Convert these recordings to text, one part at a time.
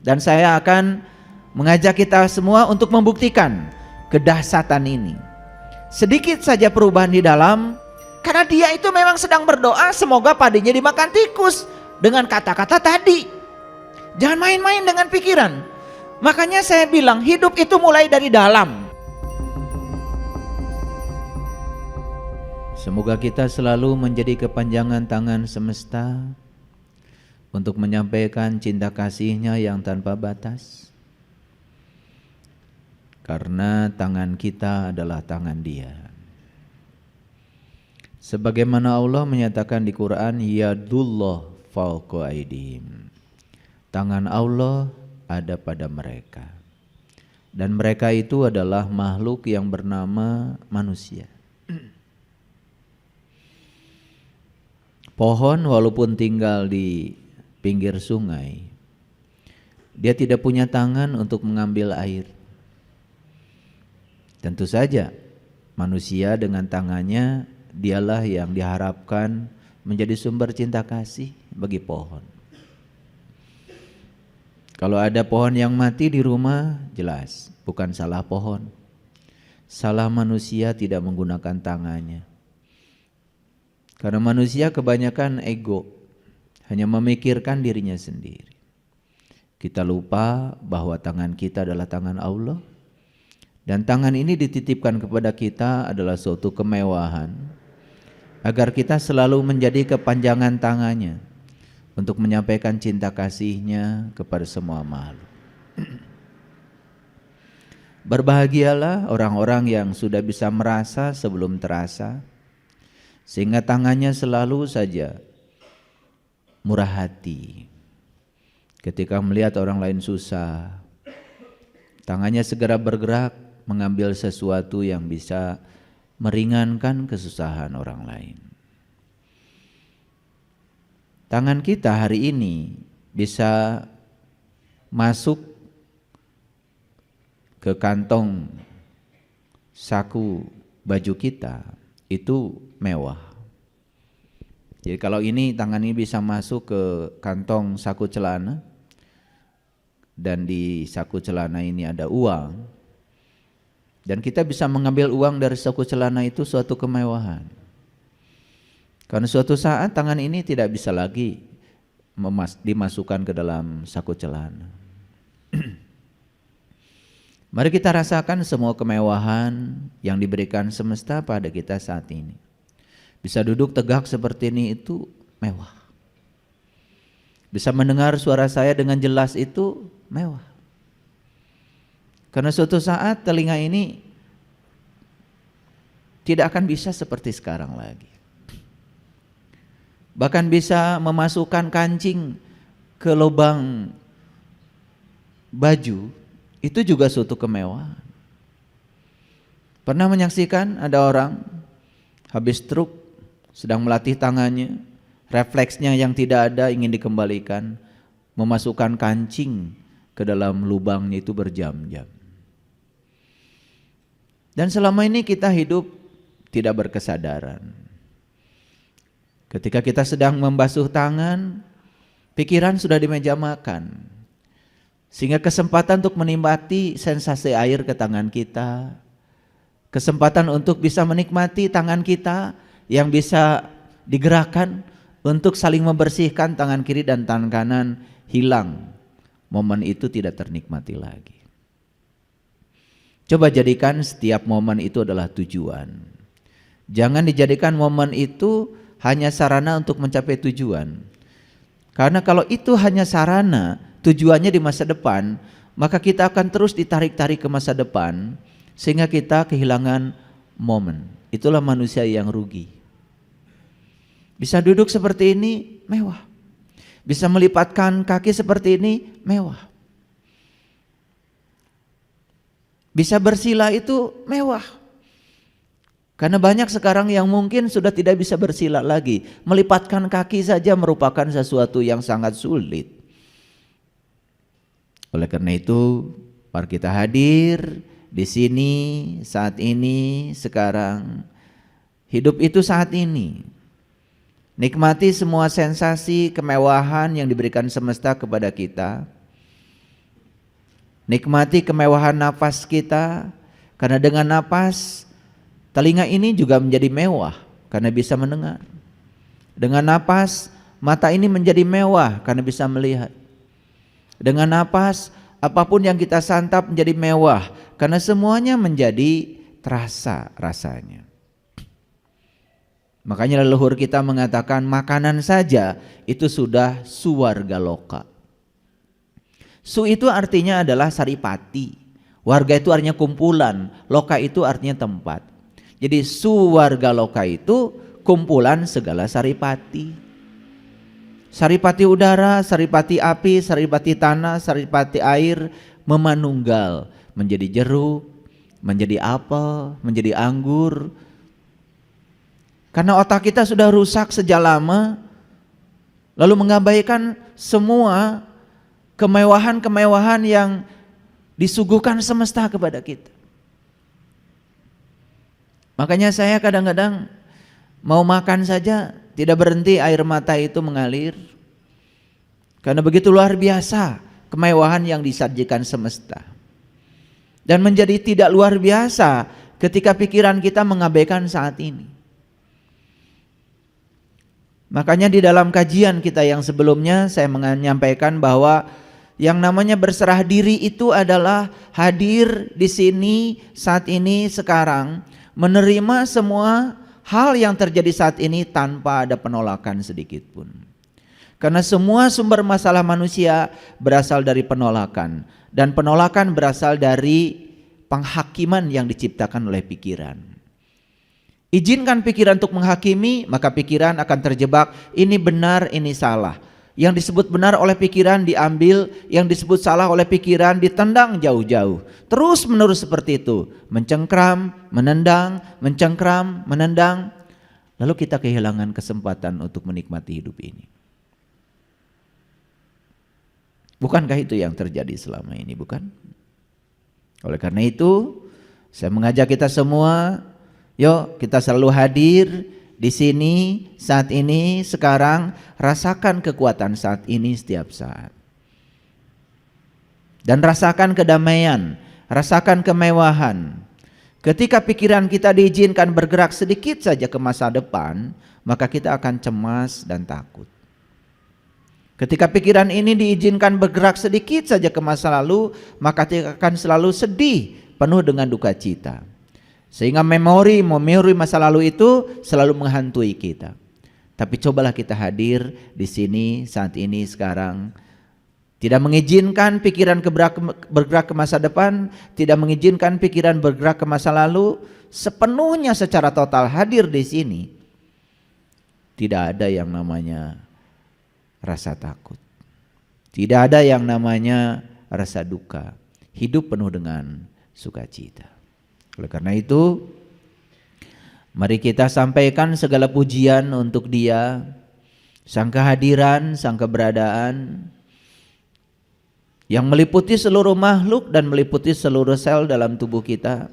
Dan saya akan mengajak kita semua untuk membuktikan kedahsyatan ini. Sedikit saja perubahan di dalam, karena dia itu memang sedang berdoa semoga padinya dimakan tikus dengan kata-kata tadi. Jangan main-main dengan pikiran. Makanya saya bilang hidup itu mulai dari dalam. Semoga kita selalu menjadi kepanjangan tangan semesta untuk menyampaikan cinta kasih-Nya yang tanpa batas. Karena tangan kita adalah tangan Dia. Sebagaimana Allah menyatakan di Quran, yadullah fawqa aydihim. Tangan Allah ada pada mereka. Dan mereka itu adalah makhluk yang bernama manusia. Pohon walaupun tinggal di pinggir sungai, dia tidak punya tangan untuk mengambil air. Tentu saja manusia dengan tangannya dialah yang diharapkan menjadi sumber cinta kasih bagi pohon. Kalau ada pohon yang mati di rumah, jelas bukan salah pohon. Salah manusia tidak menggunakan tangannya. Karena manusia kebanyakan ego, hanya memikirkan dirinya sendiri. Kita lupa bahwa tangan kita adalah tangan Allah. Dan tangan ini dititipkan kepada kita adalah suatu kemewahan, agar kita selalu menjadi kepanjangan tangannya untuk menyampaikan cinta kasih-Nya kepada semua makhluk. Berbahagialah orang-orang yang sudah bisa merasa sebelum terasa, sehingga tangannya selalu saja murah hati. Ketika melihat orang lain susah, tangannya segera bergerak mengambil sesuatu yang bisa meringankan kesusahan orang lain. Tangan kita hari ini bisa masuk ke kantong saku baju kita, itu mewah. Jadi kalau ini tangan ini bisa masuk ke kantong saku celana, dan di saku celana ini ada uang, dan kita bisa mengambil uang dari saku celana, itu suatu kemewahan. Karena suatu saat tangan ini tidak bisa lagi dimasukkan ke dalam saku celana. Mari kita rasakan semua kemewahan yang diberikan semesta pada kita saat ini. Bisa duduk tegak seperti ini itu mewah. Bisa mendengar suara saya dengan jelas itu mewah. Karena suatu saat telinga ini tidak akan bisa seperti sekarang lagi. Bahkan bisa memasukkan kancing ke lubang baju, itu juga suatu kemewahan. Pernah menyaksikan ada orang habis stroke, sedang melatih tangannya, refleksnya yang tidak ada ingin dikembalikan, memasukkan kancing ke dalam lubangnya itu berjam-jam. Dan selama ini kita hidup tidak berkesadaran. Ketika kita sedang membasuh tangan, pikiran sudah di meja makan. Sehingga kesempatan untuk menikmati sensasi air ke tangan kita, kesempatan untuk bisa menikmati tangan kita yang bisa digerakkan untuk saling membersihkan tangan kiri dan tangan kanan hilang. Momen itu tidak ternikmati lagi. Coba jadikan setiap momen itu adalah tujuan. Jangan dijadikan momen itu hanya sarana untuk mencapai tujuan. Karena kalau itu hanya sarana, tujuannya di masa depan, maka kita akan terus ditarik-tarik ke masa depan sehingga kita kehilangan momen. Itulah manusia yang rugi. Bisa duduk seperti ini mewah. Bisa melipatkan kaki seperti ini mewah. Bisa bersila itu mewah. Karena banyak sekarang yang mungkin sudah tidak bisa bersila lagi. Melipatkan kaki saja merupakan sesuatu yang sangat sulit. Oleh karena itu, mari kita hadir di sini saat ini, sekarang. Hidup itu saat ini. Nikmati semua sensasi kemewahan yang diberikan semesta kepada kita. Nikmati kemewahan nafas kita, karena dengan nafas telinga ini juga menjadi mewah karena bisa mendengar. Dengan nafas mata ini menjadi mewah karena bisa melihat. Dengan nafas apapun yang kita santap menjadi mewah karena semuanya menjadi terasa rasanya. Makanya leluhur kita mengatakan makanan saja itu sudah suwarga loka. Su itu artinya adalah saripati. Warga itu artinya kumpulan, loka itu artinya tempat. Jadi suwarga loka itu kumpulan segala saripati. Saripati udara, saripati api, saripati tanah, saripati air memanunggal menjadi jeruk, menjadi apel, menjadi anggur. Karena otak kita sudah rusak sejak lama, lalu mengabaikan semua kemewahan-kemewahan yang disuguhkan semesta kepada kita. Makanya saya kadang-kadang mau makan saja tidak berhenti air mata itu mengalir. Karena begitu luar biasa kemewahan yang disajikan semesta. Dan menjadi tidak luar biasa ketika pikiran kita mengabaikan saat ini. Makanya di dalam kajian kita yang sebelumnya saya menyampaikan bahwa yang namanya berserah diri itu adalah hadir di sini saat ini sekarang, menerima semua hal yang terjadi saat ini tanpa ada penolakan sedikit pun. Karena semua sumber masalah manusia berasal dari penolakan, dan penolakan berasal dari penghakiman yang diciptakan oleh pikiran. Izinkan pikiran untuk menghakimi, maka pikiran akan terjebak, ini benar, ini salah. Yang disebut benar oleh pikiran diambil, yang disebut salah oleh pikiran ditendang jauh-jauh. Terus menerus seperti itu, mencengkram, menendang, mencengkram, menendang. Lalu kita kehilangan kesempatan untuk menikmati hidup ini. Bukankah itu yang terjadi selama ini, bukan? Oleh karena itu, saya mengajak kita semua, yuk kita selalu hadir di sini, saat ini, sekarang. Rasakan kekuatan saat ini setiap saat. Dan rasakan kedamaian, rasakan kemewahan. Ketika pikiran kita diizinkan bergerak sedikit saja ke masa depan, maka kita akan cemas dan takut. Ketika pikiran ini diizinkan bergerak sedikit saja ke masa lalu, maka kita akan selalu sedih, penuh dengan duka cita. Sehingga memori masa lalu itu selalu menghantui kita. Tapi cobalah kita hadir di sini, saat ini, sekarang. Tidak mengizinkan pikiran bergerak ke masa depan, tidak mengizinkan pikiran bergerak ke masa lalu, sepenuhnya secara total hadir di sini. Tidak ada yang namanya rasa takut. Tidak ada yang namanya rasa duka. Hidup penuh dengan sukacita. Oleh karena itu, mari kita sampaikan segala pujian untuk Dia, Sang kehadiran, Sang keberadaan yang meliputi seluruh makhluk dan meliputi seluruh sel dalam tubuh kita.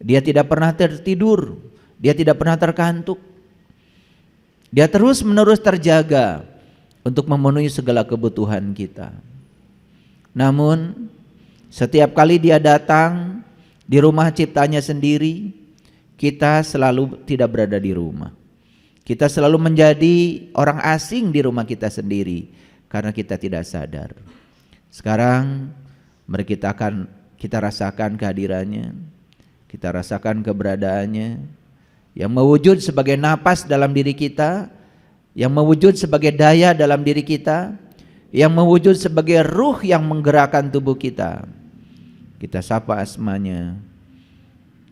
Dia tidak pernah tertidur, Dia tidak pernah terkantuk. Dia terus menerus terjaga untuk memenuhi segala kebutuhan kita. Namun setiap kali Dia datang di rumah ciptanya sendiri, kita selalu tidak berada di rumah. Kita selalu menjadi orang asing di rumah kita sendiri karena kita tidak sadar. Sekarang mari kita rasakan kehadirannya, kita rasakan keberadaannya yang mewujud sebagai napas dalam diri kita, yang mewujud sebagai daya dalam diri kita, yang mewujud sebagai ruh yang menggerakkan tubuh kita. Kita sapa asmanya,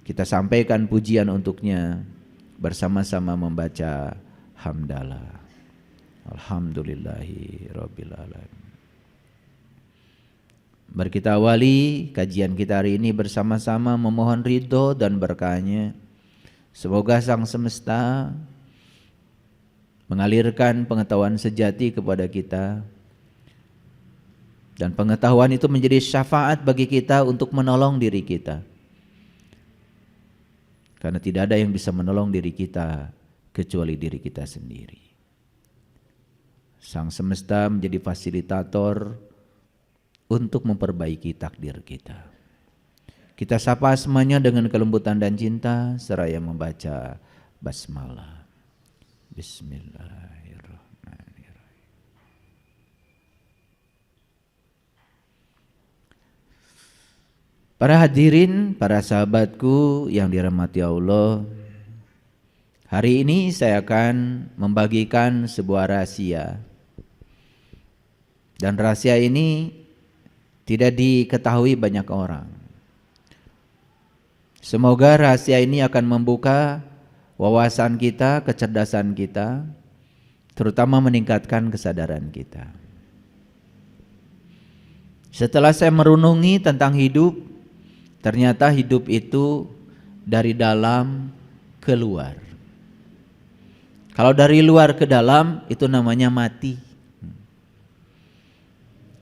kita sampaikan pujian untuknya, bersama-sama membaca hamdalah. Alhamdulillahi rabbil alamin. Mari kita awali kajian kita hari ini bersama-sama memohon ridho dan berkahnya. Semoga Sang Semesta mengalirkan pengetahuan sejati kepada kita, dan pengetahuan itu menjadi syafaat bagi kita untuk menolong diri kita. Karena tidak ada yang bisa menolong diri kita kecuali diri kita sendiri. Sang Semesta menjadi fasilitator untuk memperbaiki takdir kita. Kita sapa semuanya dengan kelembutan dan cinta seraya membaca basmalah. Bismillahirrahmanirrahim. Para hadirin, para sahabatku yang dirahmati Allah, hari ini saya akan membagikan sebuah rahasia. Dan rahasia ini tidak diketahui banyak orang. Semoga rahasia ini akan membuka wawasan kita, kecerdasan kita, terutama meningkatkan kesadaran kita. Setelah saya merenungi tentang hidup, ternyata hidup itu dari dalam ke luar. Kalau dari luar ke dalam itu namanya mati.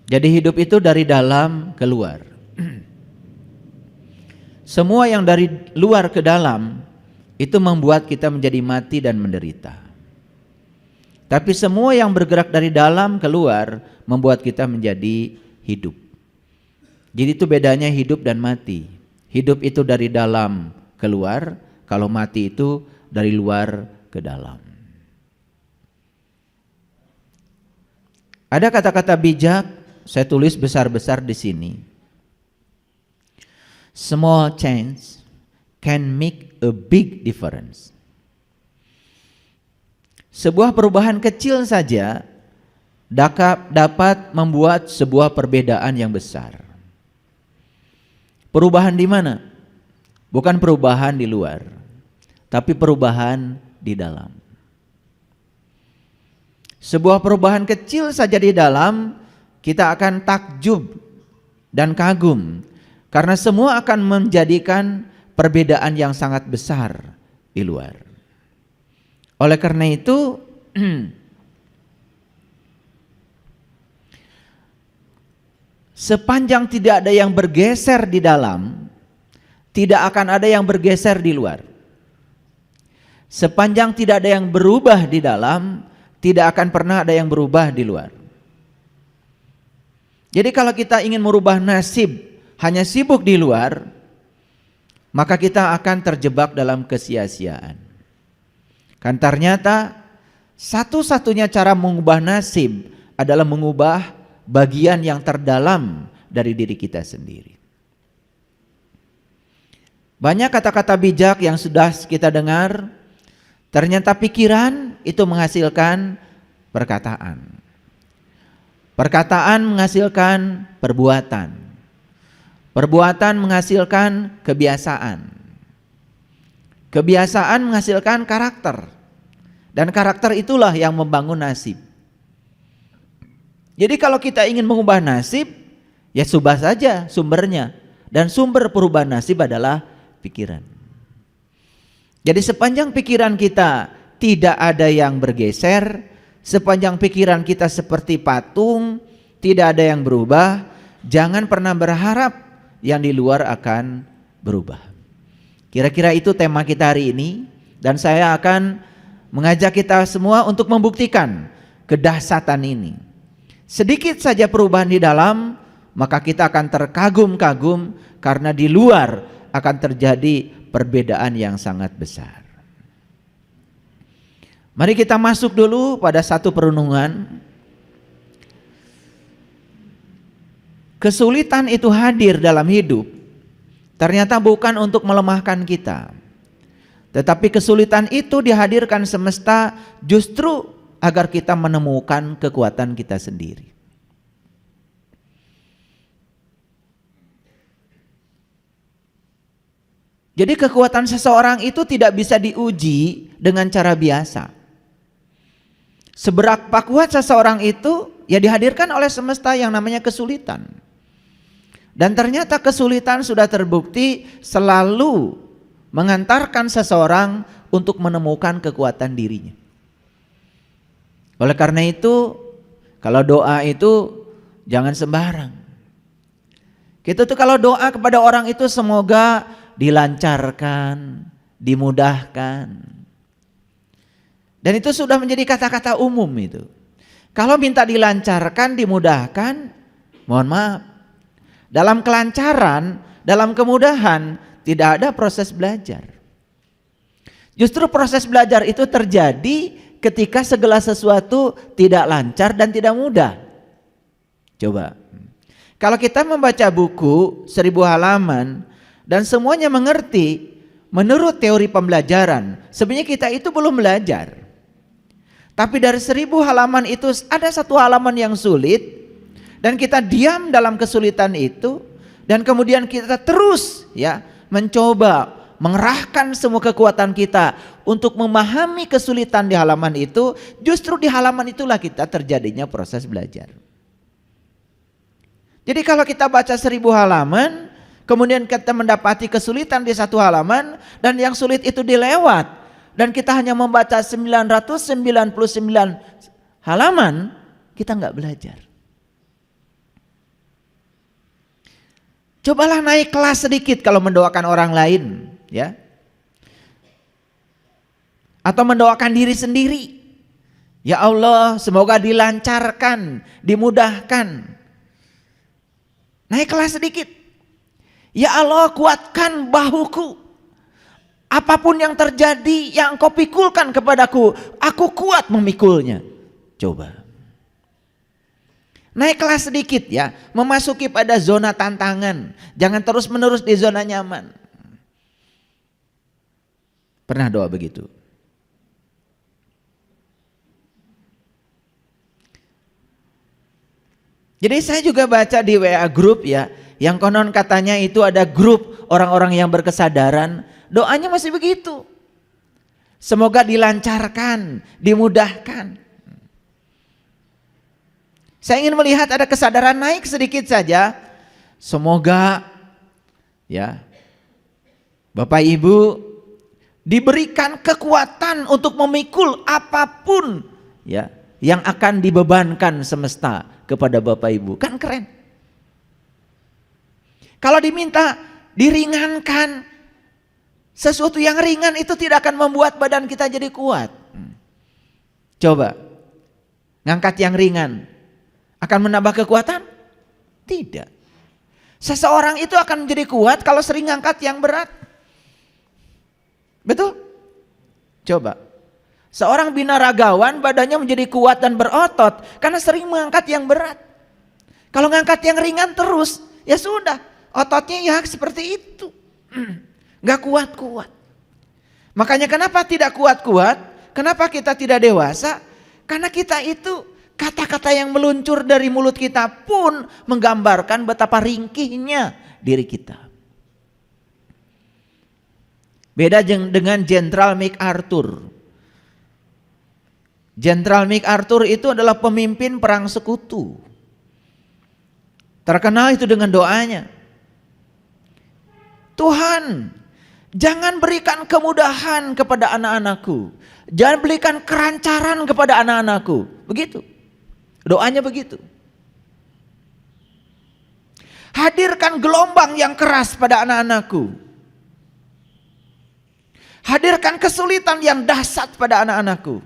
Jadi hidup itu dari dalam ke luar. Semua yang dari luar ke dalam itu membuat kita menjadi mati dan menderita. Tapi semua yang bergerak dari dalam ke luar membuat kita menjadi hidup. Jadi itu bedanya hidup dan mati. Hidup itu dari dalam ke luar, kalau mati itu dari luar ke dalam. Ada kata-kata bijak, saya tulis besar-besar di sini. Small change can make a big difference. Sebuah perubahan kecil saja dapat membuat sebuah perbedaan yang besar. Perubahan di mana? Bukan perubahan di luar, tapi perubahan di dalam. Sebuah perubahan kecil saja di dalam, kita akan takjub dan kagum karena semua akan menjadikan perbedaan yang sangat besar di luar. Oleh karena itu sepanjang tidak ada yang bergeser di dalam, tidak akan ada yang bergeser di luar. Sepanjang tidak ada yang berubah di dalam, tidak akan pernah ada yang berubah di luar. Jadi kalau kita ingin merubah nasib hanya sibuk di luar, maka kita akan terjebak dalam kesia-siaan. Kan ternyata satu-satunya cara mengubah nasib adalah mengubah bagian yang terdalam dari diri kita sendiri. Banyak kata-kata bijak yang sudah kita dengar, ternyata pikiran itu menghasilkan perkataan. Perkataan menghasilkan perbuatan. Perbuatan menghasilkan kebiasaan. Kebiasaan menghasilkan karakter. Dan karakter itulah yang membangun nasib. Jadi kalau kita ingin mengubah nasib, ya subah saja sumbernya. Dan sumber perubahan nasib adalah pikiran. Jadi sepanjang pikiran kita tidak ada yang bergeser, sepanjang pikiran kita seperti patung, tidak ada yang berubah, jangan pernah berharap yang di luar akan berubah. Kira-kira itu tema kita hari ini, dan saya akan mengajak kita semua untuk membuktikan kedahsyatan ini. Sedikit saja perubahan di dalam, maka kita akan terkagum-kagum karena di luar akan terjadi perbedaan yang sangat besar. Mari kita masuk dulu pada satu perenungan. Kesulitan itu hadir dalam hidup, ternyata bukan untuk melemahkan kita. Tetapi kesulitan itu dihadirkan semesta justru agar kita menemukan kekuatan kita sendiri. Jadi kekuatan seseorang itu tidak bisa diuji dengan cara biasa. Seberapa kuat seseorang itu ya dihadirkan oleh semesta yang namanya kesulitan. Dan ternyata kesulitan sudah terbukti selalu mengantarkan seseorang untuk menemukan kekuatan dirinya. Oleh karena itu, kalau doa itu jangan sembarang. Kita tuh kalau doa kepada orang itu semoga dilancarkan, dimudahkan. Dan itu sudah menjadi kata-kata umum itu. Kalau minta dilancarkan, dimudahkan, mohon maaf, dalam kelancaran, dalam kemudahan, tidak ada proses belajar. Justru proses belajar itu terjadi ketika segala sesuatu tidak lancar dan tidak mudah. Coba, kalau kita membaca buku 1000 halaman dan semuanya mengerti menurut teori pembelajaran, sebenarnya kita itu belum belajar. Tapi dari 1000 halaman itu ada satu halaman yang sulit dan kita diam dalam kesulitan itu dan kemudian kita terus mencoba mengerahkan semua kekuatan kita untuk memahami kesulitan di halaman itu. Justru di halaman itulah kita terjadinya proses belajar. Jadi kalau kita baca 1000 halaman, kemudian kita mendapati kesulitan di satu halaman dan yang sulit itu dilewat, dan kita hanya membaca 999 halaman, kita nggak belajar. Cobalah naik kelas sedikit kalau mendoakan orang lain, atau mendoakan diri sendiri. Ya Allah, semoga dilancarkan, dimudahkan. Naik kelas sedikit. Ya Allah, kuatkan bahuku. Apapun yang terjadi, yang Engkau pikulkan kepadaku, aku kuat memikulnya. Coba. Naik kelas sedikit memasuki pada zona tantangan. Jangan terus menerus di zona nyaman. Pernah doa begitu? Jadi saya juga baca di WA grup yang konon katanya itu ada grup orang-orang yang berkesadaran, doanya masih begitu. Semoga dilancarkan, dimudahkan. Saya ingin melihat ada kesadaran naik sedikit saja. Semoga Bapak Ibu diberikan kekuatan untuk memikul apapun yang akan dibebankan semesta kepada Bapak Ibu. Kan keren. Kalau diminta diringankan, sesuatu yang ringan itu tidak akan membuat badan kita jadi kuat. Coba ngangkat yang ringan akan menambah kekuatan? Tidak. Seseorang itu akan menjadi kuat kalau sering ngangkat yang berat. Betul? Coba. Seorang binaragawan badannya menjadi kuat dan berotot karena sering mengangkat yang berat. Kalau ngangkat yang ringan terus, ya sudah, ototnya seperti itu. Gak kuat-kuat. Makanya kenapa tidak kuat-kuat? Kenapa kita tidak dewasa? Karena kita itu kata-kata yang meluncur dari mulut kita pun menggambarkan betapa ringkihnya diri kita. Beda dengan Jenderal MacArthur. Jenderal MacArthur itu adalah pemimpin perang sekutu. Terkenal itu dengan doanya. Tuhan, jangan berikan kemudahan kepada anak-anakku. Jangan berikan kerancaran kepada anak-anakku. Begitu. Doanya begitu. Hadirkan gelombang yang keras pada anak-anakku. Hadirkan kesulitan yang dahsyat pada anak-anakku.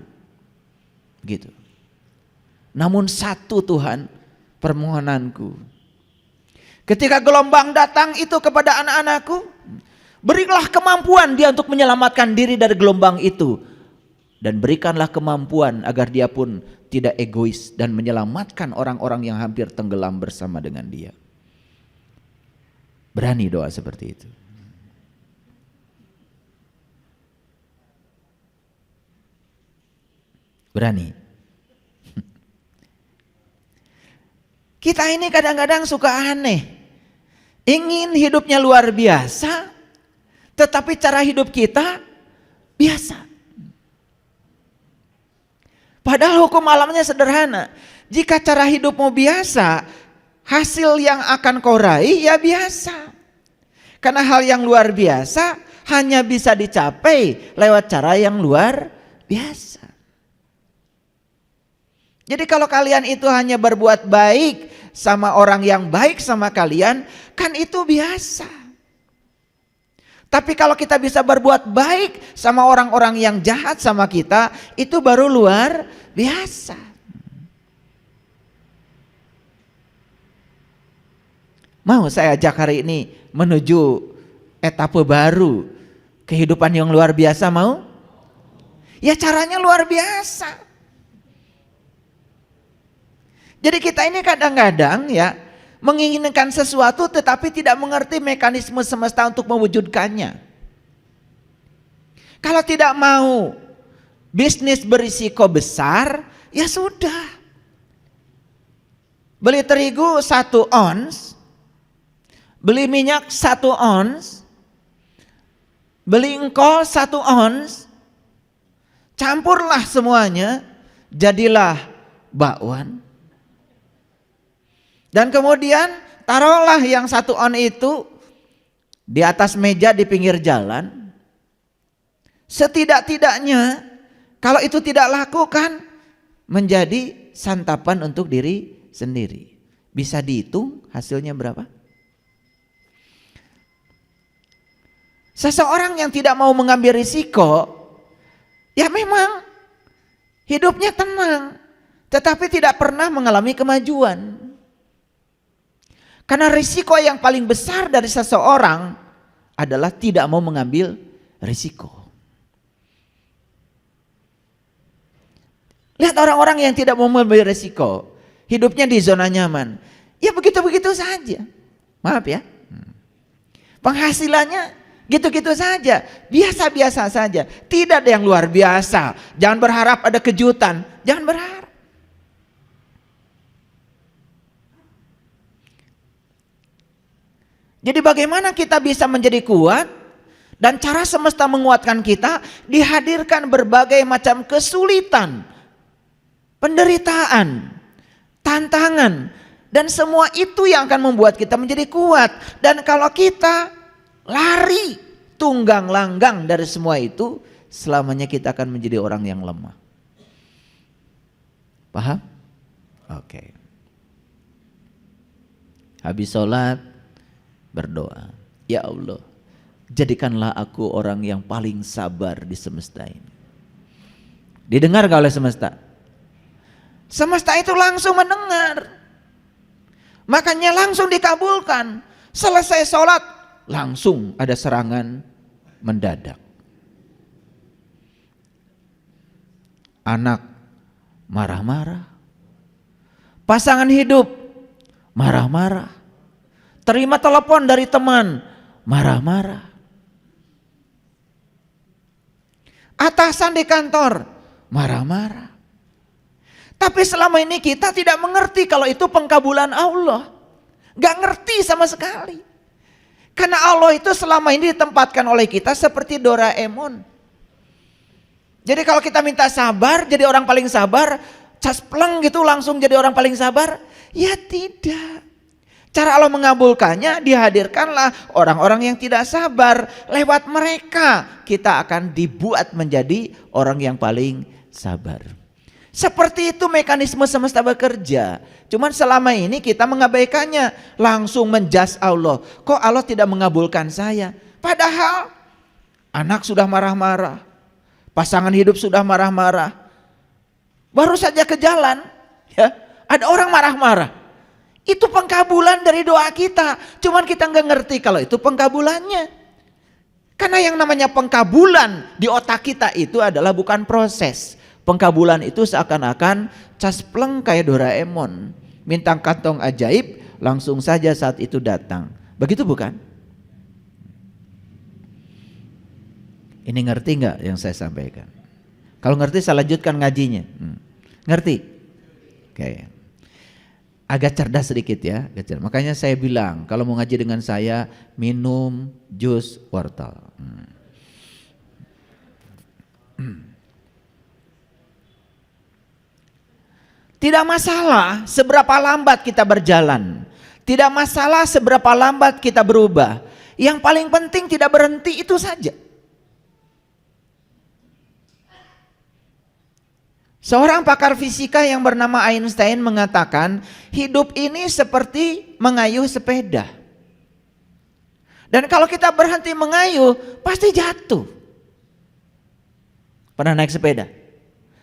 Gitu. Namun satu Tuhan, permohonanku. Ketika gelombang datang itu kepada anak-anakku, berilah kemampuan dia untuk menyelamatkan diri dari gelombang itu. Dan berikanlah kemampuan agar dia pun tidak egois dan menyelamatkan orang-orang yang hampir tenggelam bersama dengan dia. Berani doa seperti itu. Berani. Kita ini kadang-kadang suka aneh. Ingin hidupnya luar biasa, tetapi cara hidup kita biasa. Padahal hukum alamnya sederhana. Jika cara hidupmu biasa, hasil yang akan kau raih ya biasa. Karena hal yang luar biasa hanya bisa dicapai lewat cara yang luar biasa. Jadi kalau kalian itu hanya berbuat baik sama orang yang baik sama kalian, kan itu biasa. Tapi kalau kita bisa berbuat baik sama orang-orang yang jahat sama kita, itu baru luar biasa. Mau saya ajak hari ini menuju etape baru, kehidupan yang luar biasa, mau? Ya caranya luar biasa. Jadi kita ini kadang-kadang ya menginginkan sesuatu tetapi tidak mengerti mekanisme semesta untuk mewujudkannya. Kalau tidak mau bisnis berisiko besar, ya sudah. Beli terigu 1 ons, beli minyak 1 ons, beli engkol 1 ons, campurlah semuanya, jadilah bakwan. Dan kemudian taruhlah yang 1 on itu di atas meja di pinggir jalan. Setidak-tidaknya kalau itu tidak laku kan menjadi santapan untuk diri sendiri. Bisa dihitung hasilnya berapa? Seseorang yang tidak mau mengambil risiko, ya memang hidupnya tenang, tetapi tidak pernah mengalami kemajuan. Karena risiko yang paling besar dari seseorang adalah tidak mau mengambil risiko. Lihat orang-orang yang tidak mau mengambil risiko, hidupnya di zona nyaman. Ya begitu-begitu saja. Maaf ya. Penghasilannya gitu-gitu saja, biasa-biasa saja. Tidak ada yang luar biasa. Jangan berharap ada kejutan, jangan berharap. Jadi bagaimana kita bisa menjadi kuat? Dan cara semesta menguatkan kita, dihadirkan berbagai macam kesulitan, penderitaan, tantangan, dan semua itu yang akan membuat kita menjadi kuat. Dan kalau kita lari tunggang langgang dari semua itu, selamanya kita akan menjadi orang yang lemah. Paham? Oke. Habis sholat berdoa, ya Allah, jadikanlah aku orang yang paling sabar di semesta ini. Didengar gak oleh semesta? Semesta itu langsung mendengar, makanya langsung dikabulkan. Selesai sholat langsung ada serangan mendadak. Anak marah-marah, pasangan hidup marah-marah, terima telepon dari teman marah-marah, atasan di kantor marah-marah. Tapi selama ini kita tidak mengerti kalau itu pengkabulan Allah. Gak ngerti sama sekali. Karena Allah itu selama ini ditempatkan oleh kita seperti Doraemon. Jadi kalau kita minta sabar, jadi orang paling sabar, caspleng gitu langsung jadi orang paling sabar. Ya tidak. Cara Allah mengabulkannya, dihadirkanlah orang-orang yang tidak sabar. Lewat mereka kita akan dibuat menjadi orang yang paling sabar. Seperti itu mekanisme semesta bekerja. Cuman selama ini kita mengabaikannya, langsung menjas Allah. Kok Allah tidak mengabulkan saya? Padahal anak sudah marah-marah, pasangan hidup sudah marah-marah. Baru saja ke jalan, ya, ada orang marah-marah. Itu pengkabulan dari doa kita. Cuman kita nggak ngerti kalau itu pengkabulannya. Karena yang namanya pengkabulan di otak kita itu adalah bukan proses. Pengkabulan itu seakan-akan caspleng kayak Doraemon. Minta kantong ajaib, langsung saja saat itu datang. Begitu bukan? Ini ngerti nggak yang saya sampaikan? Kalau ngerti saya lanjutkan ngajinya. Ngerti? Oke. Agak cerdas sedikit ya. Makanya saya bilang kalau mau ngaji dengan saya, minum jus wortel. Tidak masalah seberapa lambat kita berjalan. Tidak masalah seberapa lambat kita berubah. Yang paling penting tidak berhenti, itu saja. Seorang pakar fisika yang bernama Einstein mengatakan, hidup ini seperti mengayuh sepeda. Dan kalau kita berhenti mengayuh, pasti jatuh. Pernah naik sepeda?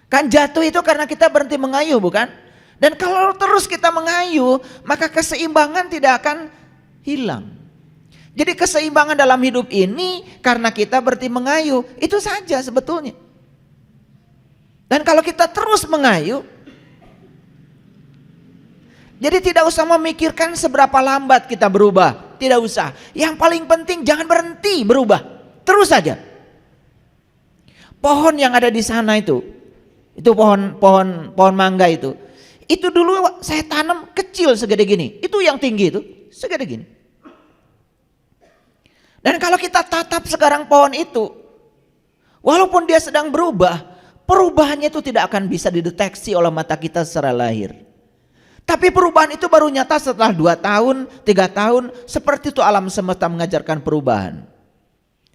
Kan jatuh itu karena kita berhenti mengayuh, bukan? Dan kalau terus kita mengayuh, maka keseimbangan tidak akan hilang. Jadi keseimbangan dalam hidup ini karena kita berhenti mengayuh, itu saja sebetulnya. Dan kalau kita terus mengayuh, jadi tidak usah memikirkan seberapa lambat kita berubah, tidak usah. Yang paling penting jangan berhenti berubah, terus saja. Pohon yang ada di sana itu pohon mangga itu dulu saya tanam kecil segede gini, itu yang tinggi itu segede gini. Dan kalau kita tatap sekarang pohon itu, walaupun dia sedang berubah, perubahannya itu tidak akan bisa dideteksi oleh mata kita secara lahir. Tapi perubahan itu baru nyata setelah 2 tahun, 3 tahun, seperti itu alam semesta mengajarkan perubahan.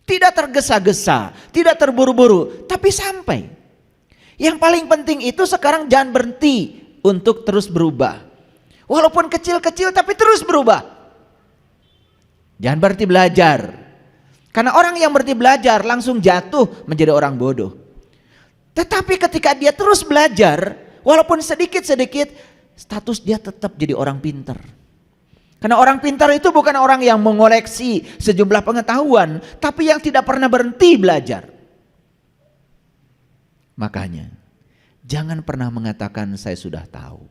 Tidak tergesa-gesa, tidak terburu-buru, tapi sampai. Yang paling penting itu sekarang jangan berhenti untuk terus berubah. Walaupun kecil-kecil tapi terus berubah. Jangan berhenti belajar. Karena orang yang berhenti belajar langsung jatuh menjadi orang bodoh. Tetapi ketika dia terus belajar, walaupun sedikit-sedikit, status dia tetap jadi orang pintar. Karena orang pintar itu bukan orang yang mengoleksi sejumlah pengetahuan, tapi yang tidak pernah berhenti belajar. Makanya, jangan pernah mengatakan saya sudah tahu.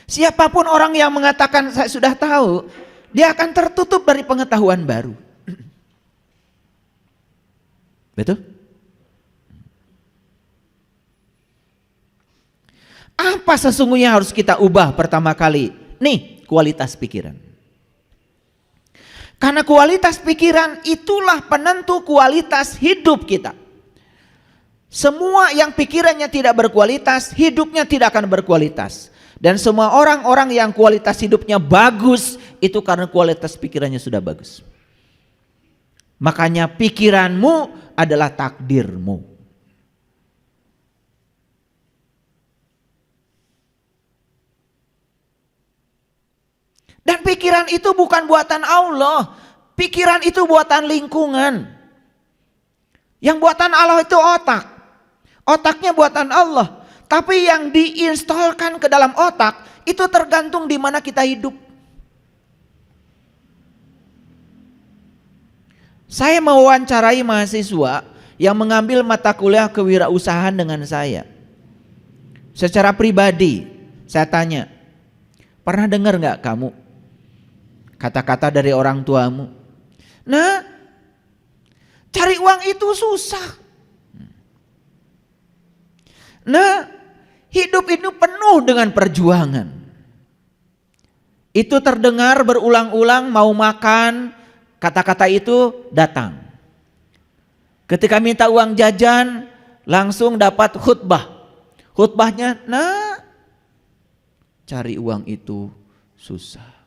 Siapapun orang yang mengatakan saya sudah tahu, dia akan tertutup dari pengetahuan baru. Betul? Apa sesungguhnya harus kita ubah pertama kali? Nih, kualitas pikiran. Karena kualitas pikiran itulah penentu kualitas hidup kita. Semua yang pikirannya tidak berkualitas, hidupnya tidak akan berkualitas. Dan semua orang-orang yang kualitas hidupnya bagus, itu karena kualitas pikirannya sudah bagus. Makanya pikiranmu adalah takdirmu. Dan pikiran itu bukan buatan Allah. Pikiran itu buatan lingkungan. Yang buatan Allah itu otak. Otaknya buatan Allah. Tapi yang diinstalkan ke dalam otak itu tergantung di mana kita hidup. Saya mewawancarai mahasiswa yang mengambil mata kuliah kewirausahaan dengan saya. Secara pribadi saya tanya, pernah dengar gak kamu kata-kata dari orang tuamu? Nah, cari uang itu susah. Nah, hidup itu penuh dengan perjuangan. Itu terdengar berulang-ulang, mau makan, kata-kata itu datang. Ketika minta uang jajan, langsung dapat khutbah. Khutbahnya, nah, cari uang itu susah.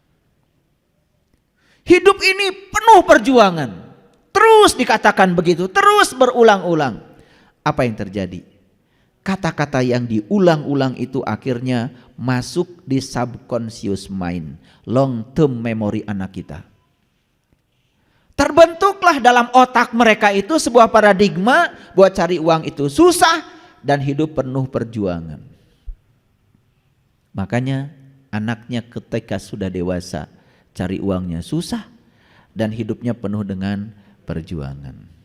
Hidup ini penuh perjuangan. Terus dikatakan begitu, terus berulang-ulang. Apa yang terjadi? Kata-kata yang diulang-ulang itu akhirnya masuk di subconscious mind, long term memory anak kita. Terbentuklah dalam otak mereka itu sebuah paradigma buat cari uang itu susah dan hidup penuh perjuangan. Makanya anaknya ketika sudah dewasa cari uangnya susah dan hidupnya penuh dengan perjuangan.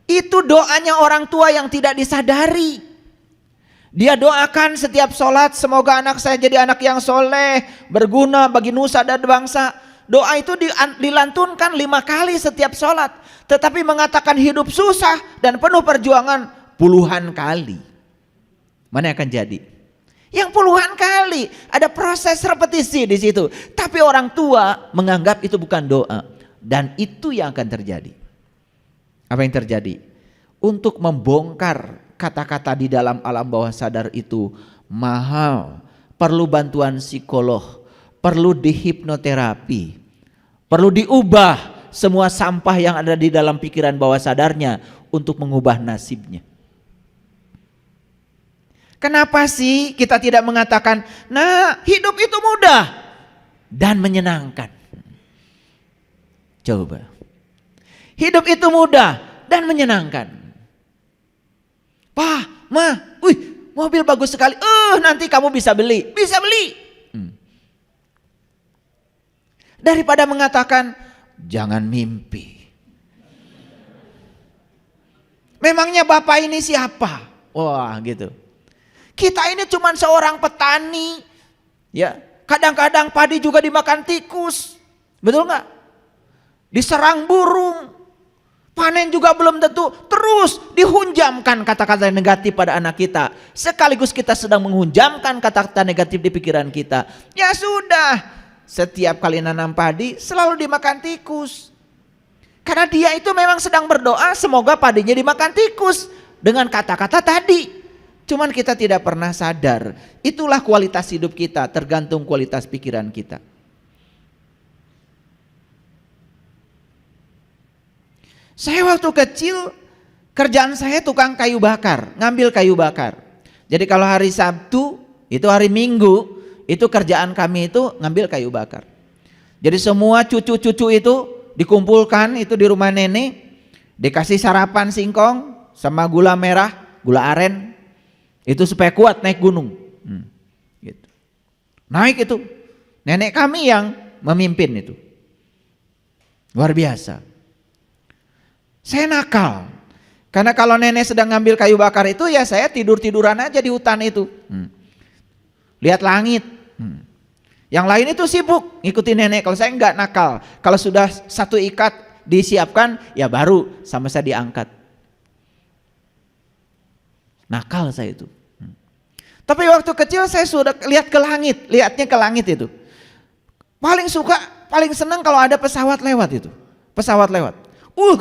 Itu doanya orang tua yang tidak disadari. Dia doakan setiap sholat, semoga anak saya jadi anak yang soleh, berguna bagi nusa dan bangsa. Doa itu dilantunkan 5 kali setiap sholat. Tetapi mengatakan hidup susah dan penuh perjuangan puluhan kali. Mana yang akan jadi? Yang puluhan kali. Ada proses repetisi di situ. Tapi orang tua menganggap itu bukan doa. Dan itu yang akan terjadi. Apa yang terjadi? Untuk membongkar kata-kata di dalam alam bawah sadar itu mahal. Perlu bantuan psikolog. Perlu dihipnoterapi, perlu diubah semua sampah yang ada di dalam pikiran bawah sadarnya untuk mengubah nasibnya. Kenapa sih kita tidak mengatakan, nah hidup itu mudah dan menyenangkan? Coba, hidup itu mudah dan menyenangkan. Pak, Ma, wih mobil bagus sekali, nanti kamu bisa beli, bisa beli. daripada mengatakan jangan mimpi. Memangnya Bapak ini siapa? Wah, gitu. Kita ini cuma seorang petani, ya. Kadang-kadang padi juga dimakan tikus, betul nggak? Diserang burung, panen juga belum tentu. Terus dihunjamkan kata-kata negatif pada anak kita, sekaligus kita sedang menghunjamkan kata-kata negatif di pikiran kita. Ya sudah, setiap kali nanam padi selalu dimakan tikus. Karena dia itu memang sedang berdoa semoga padinya dimakan tikus dengan kata-kata tadi. Cuman kita tidak pernah sadar, itulah kualitas hidup kita, tergantung kualitas pikiran kita. Saya waktu kecil, kerjaan saya tukang kayu bakar, ngambil kayu bakar. Jadi kalau hari Sabtu, itu hari Minggu, itu kerjaan kami itu ngambil kayu bakar. Jadi semua cucu-cucu itu dikumpulkan itu di rumah nenek, dikasih sarapan singkong sama gula merah, gula aren. Itu supaya kuat naik gunung. Gitu. Naik itu. Nenek kami yang memimpin itu. Luar biasa. Saya nakal. Karena kalau nenek sedang ngambil kayu bakar itu ya saya tidur-tiduran aja di hutan itu. Lihat langit. Yang lain itu sibuk ngikutin nenek. Kalau saya enggak nakal. Kalau sudah satu ikat disiapkan ya baru sama saya diangkat. Nakal saya itu. Tapi waktu kecil saya sudah lihat ke langit, lihatnya ke langit itu. Paling suka, paling senang kalau ada pesawat lewat itu. Pesawat lewat.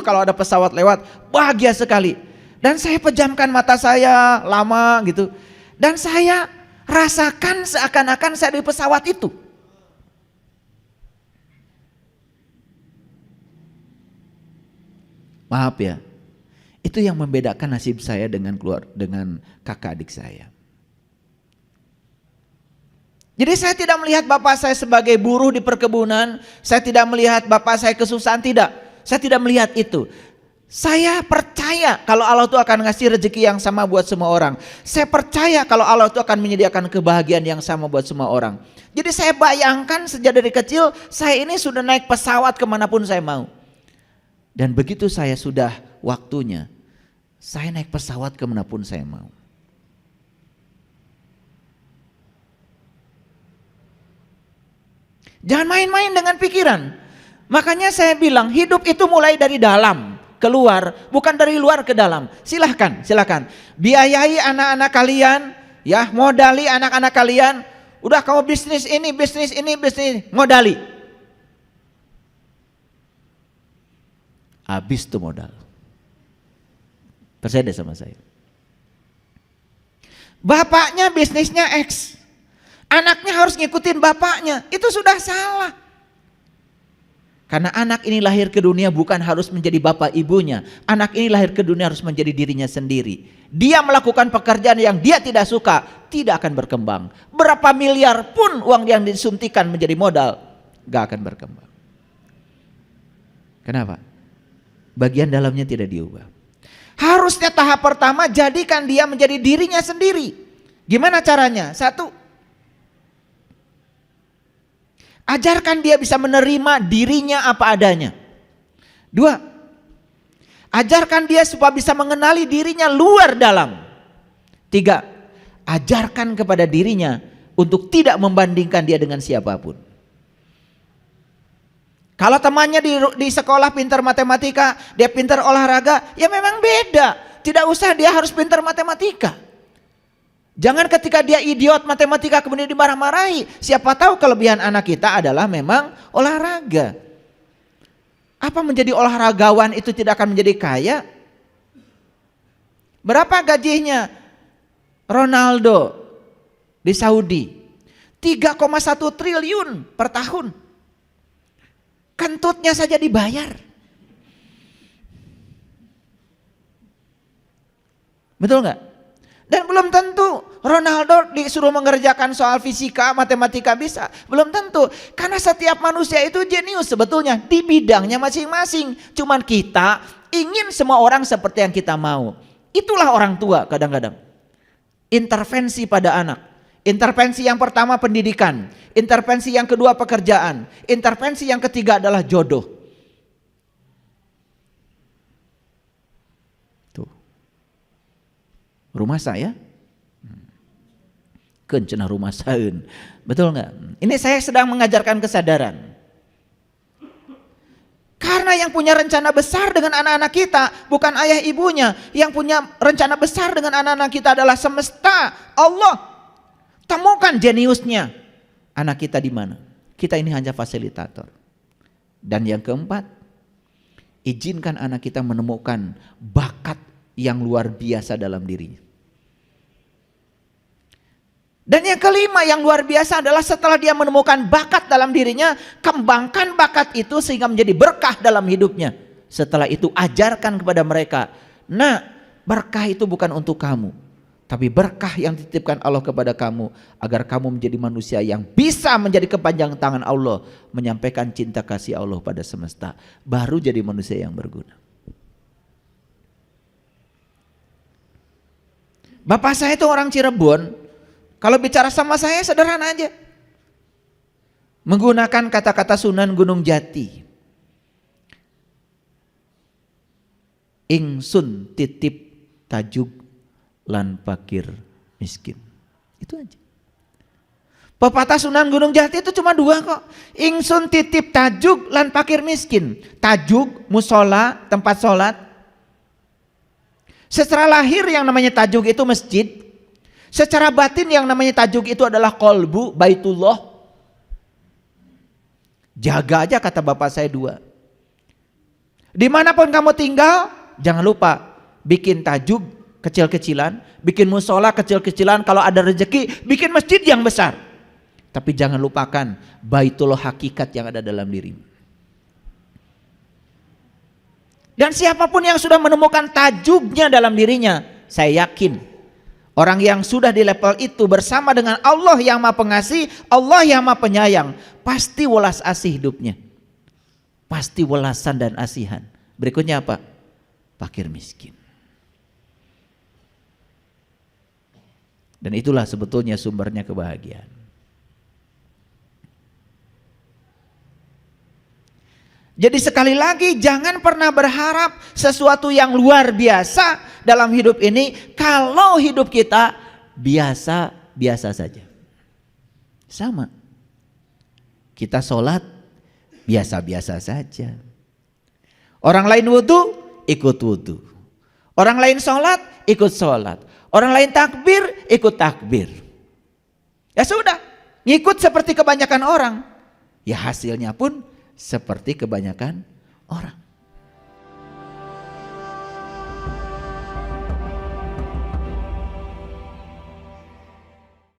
Kalau ada pesawat lewat, bahagia sekali. Dan saya pejamkan mata saya lama gitu. Dan saya rasakan seakan-akan saya di pesawat itu. Maaf ya. Itu yang membedakan nasib saya dengan kakak adik saya. Jadi saya tidak melihat bapak saya sebagai buruh di perkebunan, saya tidak melihat bapak saya kesusahan, tidak. Saya tidak melihat itu. Saya percaya kalau Allah itu akan ngasih rezeki yang sama buat semua orang. Saya percaya kalau Allah itu akan menyediakan kebahagiaan yang sama buat semua orang. Jadi saya bayangkan sejak dari kecil, saya ini sudah naik pesawat kemanapun saya mau. Dan begitu saya sudah waktunya, saya naik pesawat kemanapun saya mau. Jangan main-main dengan pikiran. Makanya saya bilang hidup itu mulai dari dalam keluar, bukan dari luar ke dalam. Silahkan. Biayai anak-anak kalian, ya modali anak-anak kalian. Udah kamu bisnis ini, modali. Habis tuh modal. Percaya deh sama saya. Bapaknya bisnisnya X, anaknya harus ngikutin bapaknya. Itu sudah salah. Karena anak ini lahir ke dunia bukan harus menjadi bapak ibunya. Anak ini lahir ke dunia harus menjadi dirinya sendiri. Dia melakukan pekerjaan yang dia tidak suka, tidak akan berkembang. Berapa miliar pun uang yang disuntikan menjadi modal, gak akan berkembang. Kenapa? Bagian dalamnya tidak diubah. Harusnya tahap pertama jadikan dia menjadi dirinya sendiri. Gimana caranya? 1, ajarkan dia bisa menerima dirinya apa adanya. 2, ajarkan dia supaya bisa mengenali dirinya luar dalam. 3, ajarkan kepada dirinya untuk tidak membandingkan dia dengan siapapun. Kalau temannya di sekolah pintar matematika, dia pintar olahraga, ya memang beda. Tidak usah dia harus pintar matematika. Jangan ketika dia idiot matematika kemudian dimarah-marahi. Siapa tahu kelebihan anak kita adalah memang olahraga. Apa menjadi olahragawan itu tidak akan menjadi kaya? Berapa gajinya Ronaldo di Saudi? 3,1 triliun per tahun. Kentutnya saja dibayar. Betul nggak? Dan belum tentu Ronaldo disuruh mengerjakan soal fisika, matematika bisa. Belum tentu. Karena setiap manusia itu jenius sebetulnya di bidangnya masing-masing. Cuman kita ingin semua orang seperti yang kita mau. Itulah orang tua kadang-kadang. Intervensi pada anak. Intervensi yang pertama pendidikan, intervensi yang kedua pekerjaan, intervensi yang ketiga adalah jodoh. Tuh. Rumah saya, kencana rumah saeun. Betul nggak? Ini saya sedang mengajarkan kesadaran. Karena yang punya rencana besar dengan anak-anak kita bukan ayah ibunya. Yang punya rencana besar dengan anak-anak kita adalah semesta, Allah. Temukan jeniusnya. Anak kita di mana? Kita ini hanya fasilitator. Dan yang keempat, izinkan anak kita menemukan bakat yang luar biasa dalam dirinya. Dan yang kelima yang luar biasa adalah setelah dia menemukan bakat dalam dirinya, kembangkan bakat itu sehingga menjadi berkah dalam hidupnya. Setelah itu ajarkan kepada mereka, nah berkah itu bukan untuk kamu, tapi berkah yang dititipkan Allah kepada kamu agar kamu menjadi manusia yang bisa menjadi kepanjangan tangan Allah, menyampaikan cinta kasih Allah pada semesta, baru jadi manusia yang berguna. Bapak saya itu orang Cirebon. Kalau bicara sama saya sederhana aja. Menggunakan kata-kata Sunan Gunung Jati. Ingsun titip tajuk lan fakir miskin. Itu aja. Pepatah Sunan Gunung Jati itu cuma dua kok. Ingsun titip tajuk lan fakir miskin. Tajuk, musola, tempat sholat. Secara lahir yang namanya tajuk itu masjid. Secara batin yang namanya tajuk itu adalah kolbu, baitullah. Jaga aja kata bapak saya dua. Dimanapun kamu tinggal, jangan lupa bikin tajuk kecil-kecilan, bikin musola kecil-kecilan, kalau ada rezeki bikin masjid yang besar. Tapi jangan lupakan baitullah hakikat yang ada dalam dirimu. Dan siapapun yang sudah menemukan tajuknya dalam dirinya, saya yakin orang yang sudah di level itu bersama dengan Allah yang Maha Pengasih, Allah yang Maha Penyayang, pasti welas asih hidupnya. Pasti welasan dan asihan. Berikutnya apa? Fakir miskin. Dan itulah sebetulnya sumbernya kebahagiaan. Jadi sekali lagi jangan pernah berharap sesuatu yang luar biasa dalam hidup ini kalau hidup kita biasa-biasa saja. Sama. Kita sholat biasa-biasa saja. Orang lain wudhu, ikut wudhu. Orang lain sholat, ikut sholat. Orang lain takbir, ikut takbir. Ya sudah, ngikut seperti kebanyakan orang. Ya hasilnya pun seperti kebanyakan orang.